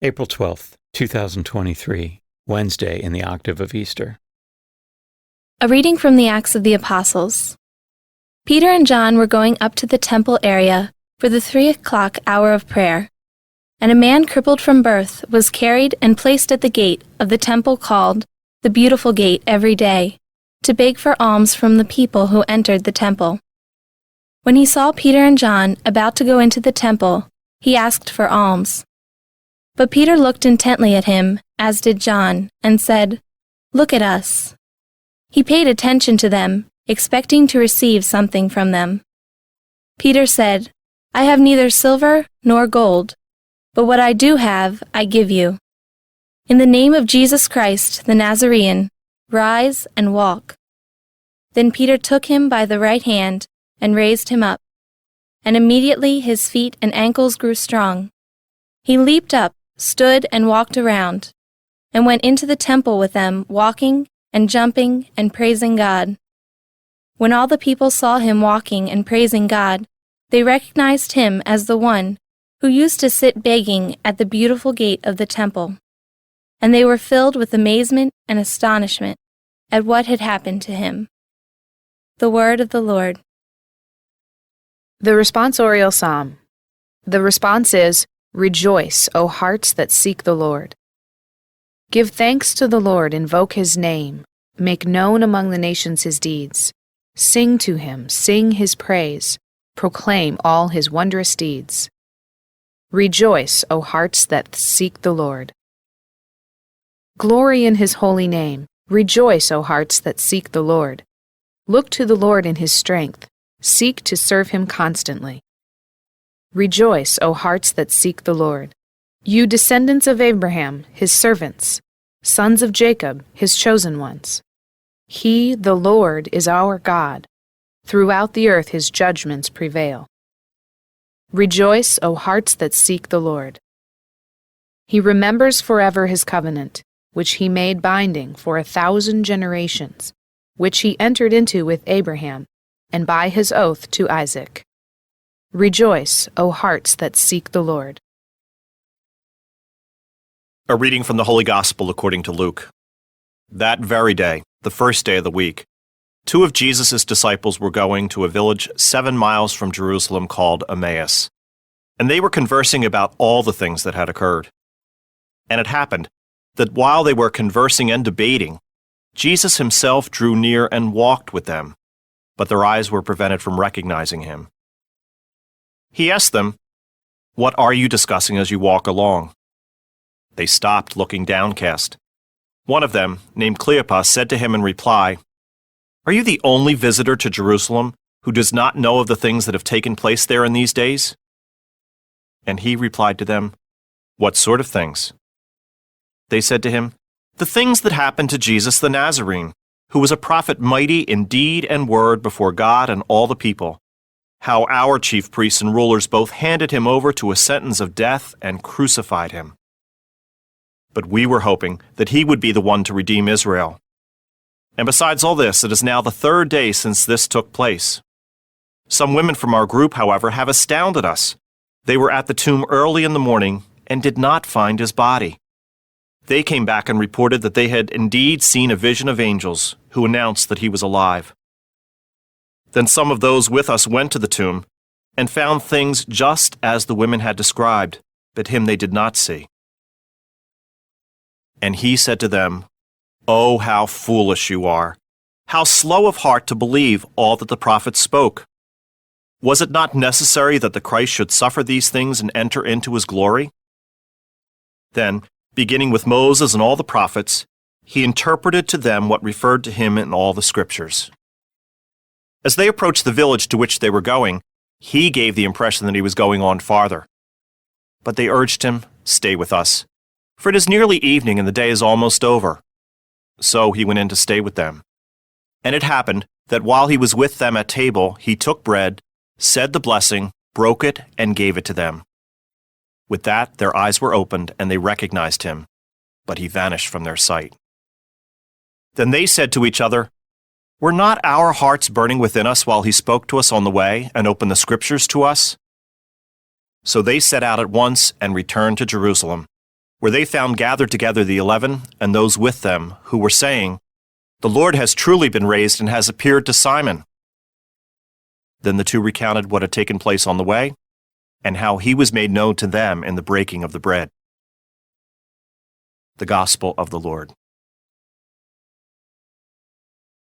April 12th, 2023, Wednesday in the Octave of Easter. A reading from the Acts of the Apostles. Peter and John were going up to the temple area for the 3 o'clock hour of prayer, and a man crippled from birth was carried and placed at the gate of the temple called the Beautiful Gate every day, to beg for alms from the people who entered the temple. When he saw Peter and John about to go into the temple, he asked for alms. But Peter looked intently at him, as did John, and said, "Look at us." He paid attention to them, expecting to receive something from them. Peter said, "I have neither silver nor gold, but what I do have I give you. In the name of Jesus Christ the Nazorean, rise and walk." Then Peter took him by the right hand and raised him up, and immediately his feet and ankles grew strong. He leaped up, stood and walked around, and went into the temple with them, walking and jumping and praising God. When all the people saw him walking and praising God, they recognized him as the one who used to sit begging at the beautiful gate of the temple, and they were filled with amazement and astonishment at what had happened to him. The word of the Lord. The responsorial psalm. The response is, "Rejoice, O hearts that seek the Lord. Give thanks to the Lord, invoke his name, make known among the nations his deeds. Sing to him, sing his praise, proclaim all his wondrous deeds. Rejoice, O hearts that seek the Lord. Glory in his holy name. Rejoice, O hearts that seek the Lord. Look to the Lord in his strength. Seek to serve him constantly. Rejoice, O hearts that seek the Lord. You descendants of Abraham, his servants, sons of Jacob, his chosen ones. He, the Lord, is our God. Throughout the earth his judgments prevail. Rejoice, O hearts that seek the Lord. He remembers forever his covenant, which he made binding for 1,000 generations, which he entered into with Abraham, and by his oath to Isaac. Rejoice, O hearts that seek the Lord. A reading from the Holy Gospel according to Luke. That very day, the first day of the week, 2 of Jesus' disciples were going to a village 7 miles from Jerusalem called Emmaus, and they were conversing about all the things that had occurred. And it happened that while they were conversing and debating, Jesus himself drew near and walked with them, but their eyes were prevented from recognizing him. He asked them, "What are you discussing as you walk along?" They stopped, looking downcast. One of them, named Cleopas, said to him in reply, "Are you the only visitor to Jerusalem who does not know of the things that have taken place there in these days?" And he replied to them, "What sort of things?" They said to him, "The things that happened to Jesus the Nazorean, who was a prophet mighty in deed and word before God and all the people. How our chief priests and rulers both handed him over to a sentence of death and crucified him. But we were hoping that he would be the one to redeem Israel. And besides all this, it is now the 3rd day since this took place. Some women from our group, however, have astounded us. They were at the tomb early in the morning and did not find his body. They came back and reported that they had indeed seen a vision of angels who announced that he was alive. Then some of those with us went to the tomb and found things just as the women had described, but him they did not see." And he said to them, "Oh, how foolish you are! How slow of heart to believe all that the prophets spoke! Was it not necessary that the Christ should suffer these things and enter into his glory?" Then, beginning with Moses and all the prophets, he interpreted to them what referred to him in all the scriptures. As they approached the village to which they were going, he gave the impression that he was going on farther. But they urged him, "Stay with us, for it is nearly evening and the day is almost over." So he went in to stay with them. And it happened that while he was with them at table, he took bread, said the blessing, broke it, and gave it to them. With that, their eyes were opened, and they recognized him, but he vanished from their sight. Then they said to each other, "Were not our hearts burning within us while he spoke to us on the way and opened the scriptures to us?" So they set out at once and returned to Jerusalem, where they found gathered together the 11 and those with them who were saying, "The Lord has truly been raised and has appeared to Simon." Then the two recounted what had taken place on the way and how he was made known to them in the breaking of the bread. The Gospel of the Lord.